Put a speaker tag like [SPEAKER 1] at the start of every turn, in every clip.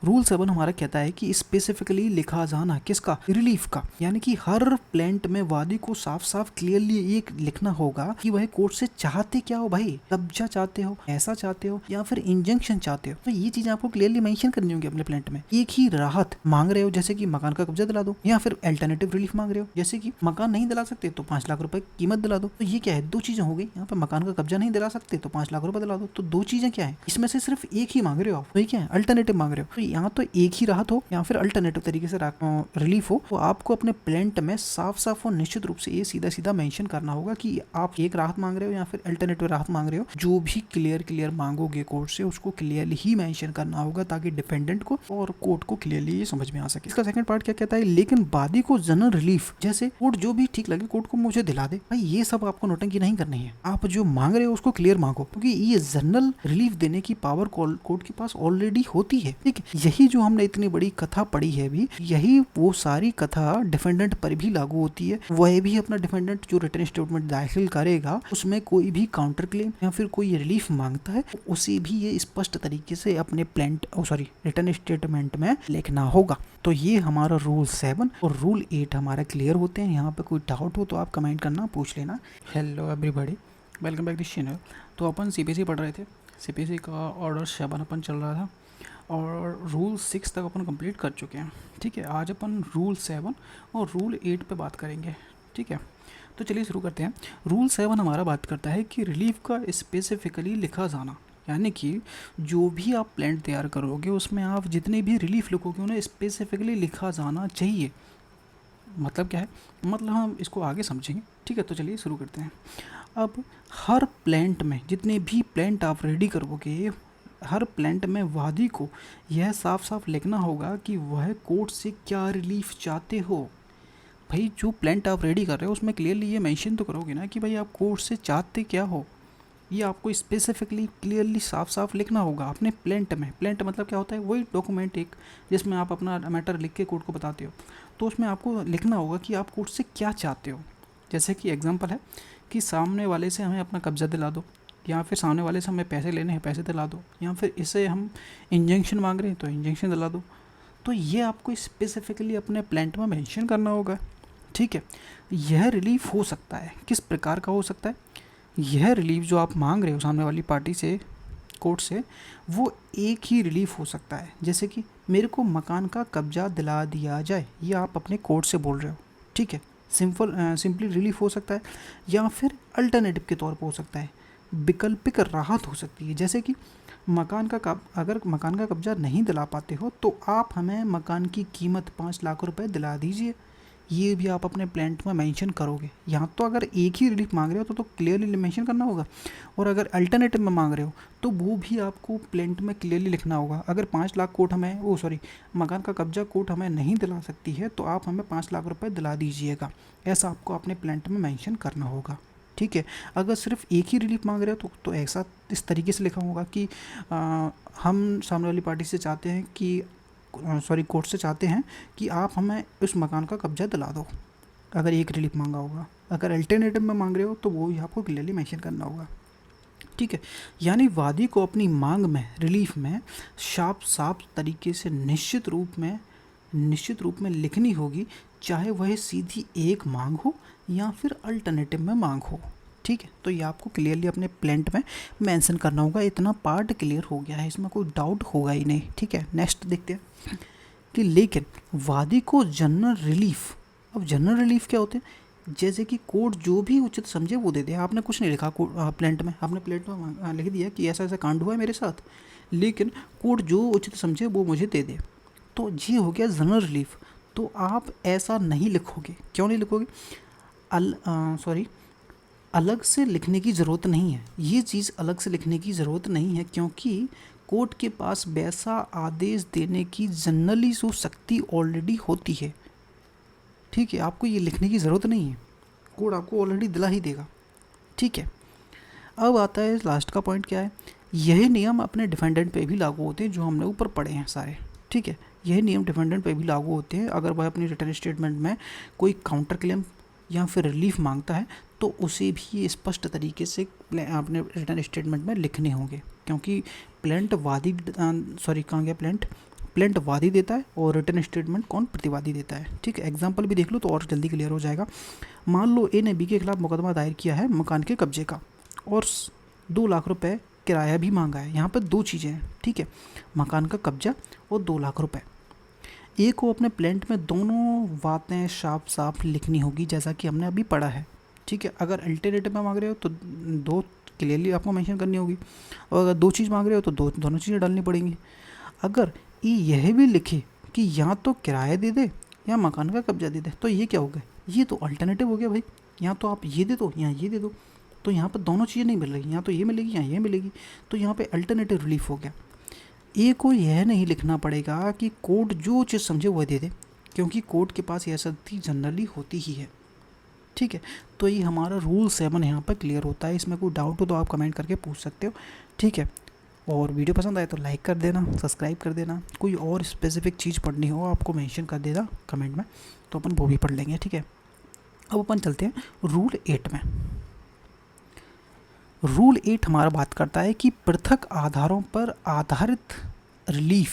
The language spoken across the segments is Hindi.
[SPEAKER 1] रूल 7 हमारा कहता है कि स्पेसिफिकली लिखा जाना किसका, रिलीफ का, यानी कि हर प्लेंट में वादी को साफ साफ क्लियरली ये लिखना होगा कि वह कोर्ट से चाहते क्या हो भाई, कब्जा चाहते हो, ऐसा चाहते हो या फिर इंजंक्शन चाहते हो। तो ये चीज आपको क्लियरली मेंशन करनी होगी अपने प्लेंट में। एक ही राहत मांग रहे हो जैसे कि मकान का कब्जा दिला दो, या फिर अल्टरनेटिव रिलीफ मांग रहे हो जैसे कि मकान नहीं दिला सकते तो 5 लाख रुपए कीमत दिला दो। तो ये क्या है, दो चीजें हो गई। यहाँ पे मकान का कब्जा नहीं दिला सकते तो 5 लाख रुपए दिला दो। तो दो चीजें क्या है, इसमें से सिर्फ एक ही मांग रहे हो आप, तो क्या है, अल्टरनेटिव मांग रहे हो। तो यहाँ तो एक ही राहत हो या फिर अल्टरनेटिव तरीके से रिलीफ हो। तो आपको अपने प्लेंट में साफ साफ और निश्चित रूप से ये सीधा सीधा मेंशन करना होगा कि आप एक राहत मांग रहे हो या फिर अल्टरनेटिव राहत मांग रहे हो। जो भी क्लियर मांगोगे कोर्ट से उसको क्लियरली ही मेंशन करना होगा ताकि डिफेंडेंट को और कोर्ट को क्लियरली ये समझ में आ सके। इसका सेकंड पार्ट क्या कहता है, लेकिन वादी को जनरल रिलीफ जैसे कोर्ट जो भी ठीक लगे कोर्ट को मुझे दिला दे। भाई ये सब आपको नोटंकी नहीं करनी है, आप जो मांग रहे हो उसको क्लियर मांगो, क्योंकि ये जनरल रिलीफ देने की पावर कोर्ट के पास ऑलरेडी होती है। ठीक है, यही जो हमने इतनी बड़ी कथा पढ़ी है अभी, यही वो सारी कथा डिफेंडेंट पर भी लागू होती है। वह भी अपना डिफेंडेंट जो रिटर्न स्टेटमेंट दाखिल करेगा उसमें कोई भी काउंटर क्लेम या फिर कोई रिलीफ मांगता है उसे भी ये स्पष्ट तरीके से अपने रिटर्न स्टेटमेंट में लिखना होगा। तो ये हमारा रूल 7 और रूल 8 हमारा क्लियर होते हैं। यहाँ पे कोई डाउट हो तो आप कमेंट करना, पूछ लेना। Hello everybody, welcome back this channel. तो अपन सीपीएससी पढ़ रहे थे, सीपीएससी का ऑर्डर 7 अपन चल रहा था और रूल 6 तक अपन कंप्लीट कर चुके हैं। ठीक है, आज अपन रूल 7 और रूल 8 पे बात करेंगे। ठीक है, तो चलिए शुरू करते हैं। रूल 7 हमारा बात करता है कि रिलीफ का स्पेसिफिकली लिखा जाना, यानी कि जो भी आप प्लान तैयार करोगे उसमें आप जितने भी रिलीफ लिखोगे उन्हें स्पेसिफिकली लिखा जाना चाहिए। मतलब क्या है, मतलब हम इसको आगे समझेंगे। ठीक है, तो चलिए शुरू करते हैं। अब हर प्लांट में जितने भी प्लांट आप रेडी करोगे, हर प्लांट में वादी को यह साफ साफ लिखना होगा कि वह कोर्ट से क्या रिलीफ चाहते हो। भाई जो प्लांट आप रेडी कर रहे हो उसमें क्लियरली ये मेंशन तो करोगे ना कि भाई आप कोर्ट से चाहते क्या हो। ये आपको स्पेसिफिकली क्लियरली साफ साफ लिखना होगा अपने प्लेंट में। प्लेंट मतलब क्या होता है, वही डॉक्यूमेंट एक जिसमें आप अपना मैटर लिख के कोर्ट को बताते हो। तो उसमें आपको लिखना होगा कि आप कोर्ट से क्या चाहते हो। जैसे कि एग्जांपल है कि सामने वाले से हमें अपना कब्जा दिला दो, या फिर सामने वाले से हमें पैसे लेने हैं पैसे दिला दो, या फिर इसे हम इंजेक्शन मांग रहे हैं तो इंजेक्शन दिला दो। तो ये आपको स्पेसिफिकली अपने प्लेंट में मेंशन करना होगा। ठीक है, यह रिलीफ हो सकता है, किस प्रकार का हो सकता है, यह रिलीफ जो आप मांग रहे हो सामने वाली पार्टी से कोर्ट से, वो एक ही रिलीफ हो सकता है। जैसे कि मेरे को मकान का कब्जा दिला दिया जाए, ये आप अपने कोर्ट से बोल रहे हो। ठीक है, सिंपली रिलीफ हो सकता है, या फिर अल्टरनेटिव के तौर पर हो सकता है, वैकल्पिक राहत हो सकती है। जैसे कि अगर मकान का कब्जा नहीं दिला पाते हो तो आप हमें मकान की कीमत 5 लाख रुपए दिला दीजिए। ये भी आप अपने प्लांट में मेंशन करोगे। यहाँ तो अगर एक ही रिलीफ मांग रहे हो तो क्लियरली मेंशन करना होगा, और अगर अल्टरनेटिव में मांग रहे हो तो वो भी आपको प्लांट में क्लियरली लिखना होगा। अगर 5 लाख कोर्ट हमें मकान का कब्जा कोर्ट हमें नहीं दिला सकती है तो आप हमें 5 लाख रुपए दिला दीजिएगा, ऐसा आपको अपने प्लांट में मेंशन करना होगा। ठीक है, अगर सिर्फ एक ही रिलीफ मांग रहे हो तो ऐसा इस तरीके से लिखा होगा कि हम सामने वाली पार्टी से चाहते हैं कि कोर्ट से चाहते हैं कि आप हमें उस मकान का कब्जा दिला दो, अगर एक रिलीफ मांगा होगा। अगर अल्टरनेटिव में मांग रहे हो तो वो भी आपको क्लियरली मेंशन करना होगा। ठीक है, यानी वादी को अपनी मांग में, रिलीफ में साफ तरीके से निश्चित रूप में लिखनी होगी, चाहे वह सीधी एक मांग हो या फिर अल्टरनेटिव में मांग हो। ठीक है, तो ये आपको क्लियरली अपने प्लेंट में मेंशन करना होगा। इतना पार्ट क्लियर हो गया है, इसमें कोई डाउट होगा ही नहीं। ठीक है, नेक्स्ट देखते हैं कि लेकिन वादी को जनरल रिलीफ, अब जनरल रिलीफ क्या होते हैं, जैसे कि कोर्ट जो भी उचित समझे वो दे दे। आपने कुछ नहीं लिखा प्लेंट में, आपने प्लेंट में लिख दिया कि ऐसा ऐसा कांड हुआ है मेरे साथ, लेकिन कोर्ट जो उचित समझे वो मुझे दे दे, तो ये हो गया जनरल रिलीफ। तो आप ऐसा नहीं लिखोगे। क्यों नहीं लिखोगे, अलग से लिखने की ज़रूरत नहीं है। ये चीज़ अलग से लिखने की ज़रूरत नहीं है, क्योंकि कोर्ट के पास वैसा आदेश देने की जनरली जो शक्ति ऑलरेडी होती है। ठीक है, आपको ये लिखने की ज़रूरत नहीं है, कोर्ट आपको ऑलरेडी दिला ही देगा। ठीक है, अब आता है लास्ट का पॉइंट, क्या है, यही नियम अपने डिफेंडेंट पे भी लागू होते हैं, जो हमने ऊपर पढ़े हैं सारे। ठीक है, यही नियम डिफेंडेंट पे भी लागू होते हैं। अगर वह अपनी रिटर्न स्टेटमेंट में कोई काउंटर क्लेम या फिर रिलीफ मांगता है तो उसे भी स्पष्ट तरीके से अपने रिटर्न स्टेटमेंट में लिखने होंगे, क्योंकि प्लेंट प्लेंट वादी देता है और रिटर्न स्टेटमेंट कौन प्रतिवादी देता है। ठीक है, एग्जाम्पल भी देख लो तो और जल्दी क्लियर हो जाएगा। मान लो ए ने बी के खिलाफ मुकदमा दायर किया है मकान के कब्जे का और 2 लाख रुपए किराया भी मांगा है। यहाँ पर दो चीज़ें हैं, ठीक है, मकान का कब्जा और 2 लाख रुपए। ए को अपने प्लेंट में दोनों बातें साफ साफ लिखनी होगी जैसा कि हमने अभी पढ़ा है। ठीक है, अगर अल्टरनेटिव में मांग रहे हो तो 2 क्लियरली आपको मेंशन करनी होगी, और अगर 2 चीज़ मांग रहे हो तो दोनों चीज़ें डालनी पड़ेंगी। अगर ये यह भी लिखे कि या तो किराया दे दे या मकान का कब्जा दे दे, तो ये क्या हो गया, ये तो अल्टरनेटिव हो गया भाई। यहाँ तो आप ये दे दो या ये दे दो, तो यहाँ पर दोनों चीज़ें नहीं मिल रही, यहाँ तो ये मिलेगी या ये मिलेगी, तो यहाँ पे अल्टरनेटिव रिलीफ हो गया। ए को यह नहीं लिखना पड़ेगा कि कोर्ट जो चीज़ समझे वह दे दे, क्योंकि कोर्ट के पास यह शक्ति जनरली होती ही है। ठीक है, तो ये हमारा रूल 7 यहाँ पर क्लियर होता है। इसमें कोई डाउट हो तो आप कमेंट करके पूछ सकते हो। ठीक है, और वीडियो पसंद आए तो लाइक कर देना, सब्सक्राइब कर देना। कोई और स्पेसिफिक चीज़ पढ़नी हो आपको मेंशन कर देना कमेंट में, तो अपन वो भी पढ़ लेंगे। ठीक है, अब अपन चलते हैं रूल 8 में। रूल 8 हमारा बात करता है कि पृथक आधारों पर आधारित रिलीफ,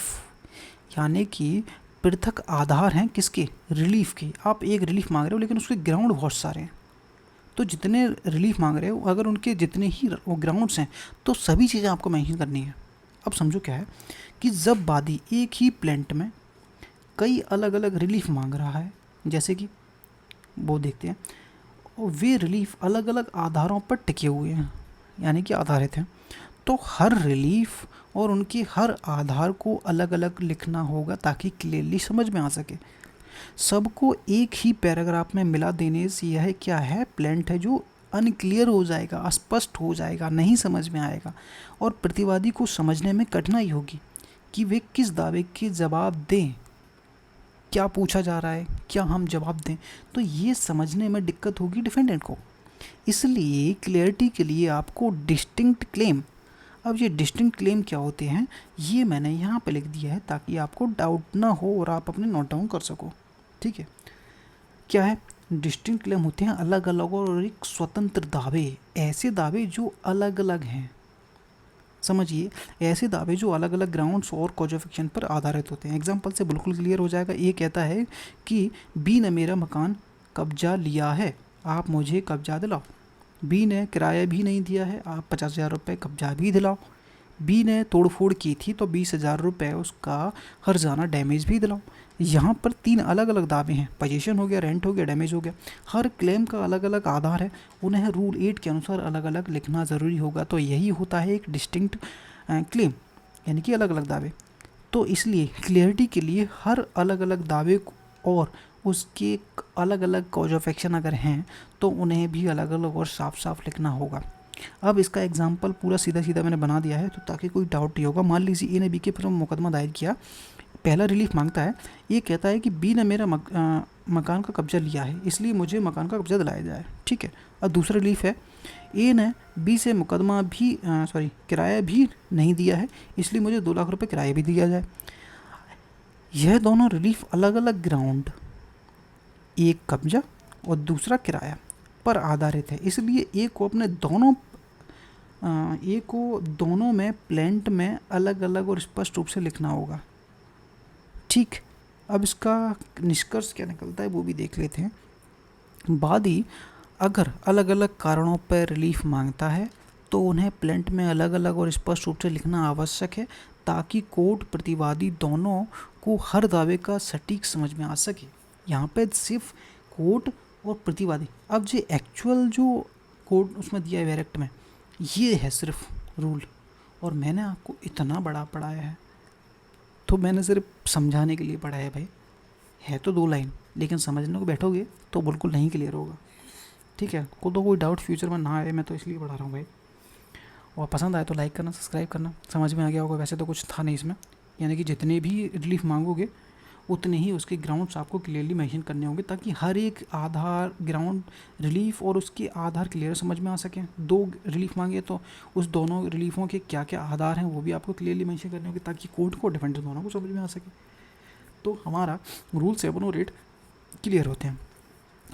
[SPEAKER 1] यानी कि पृथक आधार हैं किसके, रिलीफ के। आप एक रिलीफ मांग रहे हो लेकिन उसके ग्राउंड बहुत सारे हैं, तो जितने रिलीफ मांग रहे हो अगर उनके जितने ही वो ग्राउंड्स हैं तो सभी चीज़ें आपको मेंशन करनी है। अब समझो क्या है कि जब वादी एक ही प्लेंट में कई अलग अलग रिलीफ मांग रहा है, जैसे कि वो देखते हैं, और वे रिलीफ अलग अलग आधारों पर टिके हुए हैं, यानी कि आधारित हैं, तो हर रिलीफ और उनके हर आधार को अलग अलग लिखना होगा ताकि क्लियरली समझ में आ सके। सबको एक ही पैराग्राफ में मिला देने से यह क्या है, प्लेंट है जो अनक्लियर हो जाएगा, अस्पष्ट हो जाएगा, नहीं समझ में आएगा, और प्रतिवादी को समझने में कठिनाई होगी कि वे किस दावे के जवाब दें, क्या पूछा जा रहा है, क्या हम जवाब दें, तो ये समझने में दिक्कत होगी डिफेंडेंट को। इसलिए क्लियरिटी के लिए आपको डिस्टिंक्ट क्लेम, अब ये डिस्टिंक्ट क्लेम क्या होते हैं ये मैंने यहाँ पे लिख दिया है ताकि आपको डाउट ना हो और आप अपने नोट डाउन कर सको। ठीक है, क्या है, डिस्टिंक्ट क्लेम होते हैं अलग अलग और एक स्वतंत्र दावे, ऐसे दावे जो अलग अलग हैं। समझिए, ऐसे दावे जो अलग अलग ग्राउंड्स और कॉज ऑफ एक्शन पर आधारित होते हैं। एग्जांपल से बिल्कुल क्लियर हो जाएगा। ये कहता है कि बी ने मेरा मकान कब्जा लिया है, आप मुझे कब्जा दिलाओ। बी ने किराया भी नहीं दिया है, आप 50,000 रुपये कब्जा भी दिलाओ। बी ने तोड़फोड़ की थी तो 20,000 रुपये उसका हर्जाना डैमेज भी दिलाओ। यहाँ पर 3 अलग अलग दावे हैं, पोजीशन हो गया, रेंट हो गया, डैमेज हो गया। हर क्लेम का अलग अलग आधार है, उन्हें रूल 8 के अनुसार अलग अलग लिखना ज़रूरी होगा। तो यही होता है एक डिस्टिंक्ट क्लेम, यानी कि अलग अलग दावे। तो इसलिए क्लियरिटी के लिए हर अलग अलग दावे और उसके अलग अलग कॉज ऑफ एक्शन अगर हैं तो उन्हें भी अलग अलग और साफ साफ लिखना होगा। अब इसका एग्जाम्पल पूरा सीधा सीधा मैंने बना दिया है तो ताकि कोई डाउट नहीं होगा। मान लीजिए ए ने बी के पर मुकदमा दायर किया, पहला रिलीफ मांगता है, ये कहता है कि बी ने मेरा मकान का कब्जा लिया है इसलिए मुझे मकान का कब्जा दिलाया जाए। ठीक है, अब दूसरा रिलीफ है, ए ने बी से मुकदमा भी किराया भी नहीं दिया है इसलिए मुझे 2 लाख रुपये किराया भी दिया जाए। यह दोनों रिलीफ अलग अलग ग्राउंड, एक कब्जा और दूसरा किराया पर आधारित है, इसलिए ए को अपने दोनों में प्लेंट में अलग अलग और स्पष्ट रूप से लिखना होगा। ठीक, अब इसका निष्कर्ष क्या निकलता है वो भी देख लेते हैं। वादी अगर अलग अलग कारणों पर रिलीफ मांगता है तो उन्हें प्लेंट में अलग अलग और स्पष्ट रूप से लिखना आवश्यक है ताकि कोर्ट प्रतिवादी दोनों को हर दावे का सटीक समझ में आ सके। यहाँ पे सिर्फ कोर्ट और प्रतिवादी, अब जो एक्चुअल जो कोर्ट उसमें दिया है डायरेक्ट में, ये है सिर्फ रूल, और मैंने आपको इतना बड़ा पढ़ाया है तो मैंने सिर्फ समझाने के लिए पढ़ाया है भाई। है तो 2 लाइन लेकिन समझने को बैठोगे तो बिल्कुल नहीं क्लियर होगा। ठीक है, को तो कोई डाउट फ्यूचर में ना आए, मैं तो इसलिए पढ़ा रहा हूँ भाई। और पसंद आए तो लाइक करना, सब्सक्राइब करना। समझ में आ गया होगा, वैसे तो कुछ था नहीं इसमें, यानी कि जितने भी रिलीफ मांगोगे उतने ही उसके ग्राउंड्स आपको क्लियरली मेंशन करने होंगे ताकि हर एक आधार, ग्राउंड, रिलीफ और उसके आधार क्लियर समझ में आ सकें। 2 रिलीफ मांगे तो उस दोनों रिलीफों के क्या क्या आधार हैं वो भी आपको क्लियरली मेंशन करने होंगे ताकि कोर्ट को डिफेंडर दोनों को समझ में आ सके। तो हमारा रूल 7 और 8 क्लियर होते हैं।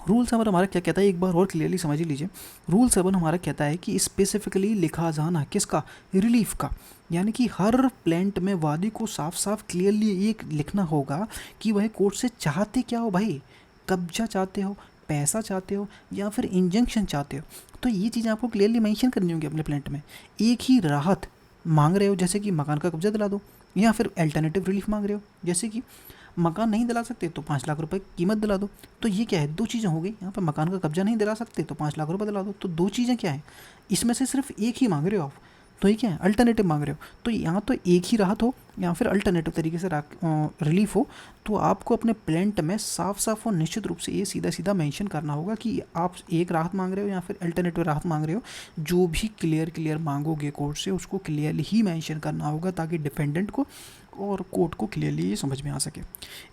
[SPEAKER 1] रूल 7 हमारा क्या कहता है, एक बार और क्लियरली समझ ही लीजिए। रूल 7 हमारा कहता है कि स्पेसिफिकली लिखा जाना किसका, रिलीफ का। यानी कि हर प्लेंट में वादी को साफ साफ क्लियरली ये लिखना होगा कि वह कोर्ट से चाहते क्या हो भाई, कब्जा चाहते हो, पैसा चाहते हो, या फिर इंजंक्शन चाहते हो। तो ये चीज़ आपको क्लियरली मेंशन करनी होगी अपने प्लेंट में। एक ही राहत मांग रहे हो जैसे कि मकान का कब्जा दिला दो, या फिर अल्टरनेटिव रिलीफ मांग रहे हो जैसे कि मकान नहीं दिला सकते तो 5 लाख रुपए कीमत दिला दो। तो ये क्या है, दो चीज़ें हो गई यहाँ पर। मकान का कब्जा नहीं दिला सकते तो 5 लाख रुपए दिला दो। तो दो चीज़ें क्या है, इसमें से सिर्फ एक ही मांग रहे हो आप। तो ये क्या है, अल्टरनेटिव मांग रहे हो। तो यहाँ तो एक ही राहत हो या फिर अल्टरनेटिव तरीके से रिलीफ हो। तो आपको अपने प्लेंट में साफ साफ और निश्चित रूप से ये सीधा सीधा मेंशन करना होगा कि आप एक राहत मांग रहे हो या फिर अल्टरनेटिव राहत मांग रहे हो। जो भी क्लियर मांगोगे कोर्ट से उसको क्लियरली ही मेंशन करना होगा, ताकि डिफेंडेंट को और कोर्ट को क्लियरली ये समझ में आ सके।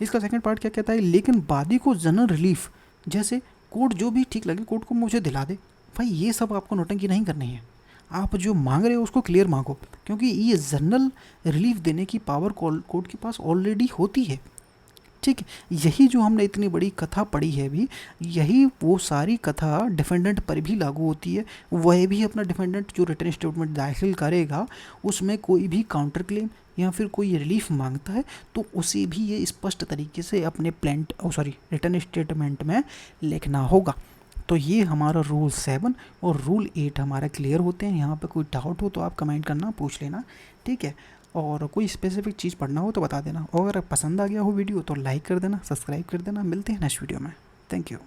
[SPEAKER 1] इसका सेकंड पार्ट क्या कहता है, लेकिन वादी को जनरल रिलीफ जैसे कोर्ट जो भी ठीक लगे कोर्ट को मुझे दिला दे। भाई ये सब आपको नोटंकी नहीं करनी है। आप जो मांग रहे हो उसको क्लियर मांगो, क्योंकि ये जनरल रिलीफ देने की पावर कोर्ट के पास ऑलरेडी होती है। ठीक है, यही जो हमने इतनी बड़ी कथा पढ़ी है अभी, यही वो सारी कथा डिफेंडेंट पर भी लागू होती है। वह भी अपना डिफेंडेंट जो रिटर्न स्टेटमेंट दाखिल करेगा उसमें कोई भी काउंटर क्लेम या फिर कोई रिलीफ मांगता है तो उसे भी ये स्पष्ट तरीके से अपने रिटर्न स्टेटमेंट में लिखना होगा। तो ये हमारा रूल 7 और रूल 8 हमारा क्लियर होते हैं। यहाँ पे कोई डाउट हो तो आप कमेंट करना, पूछ लेना, ठीक है। और कोई स्पेसिफिक चीज़ पढ़ना हो तो बता देना। और अगर पसंद आ गया हो वीडियो तो लाइक कर देना, सब्सक्राइब कर देना। मिलते हैं नेक्स्ट वीडियो में। Thank you.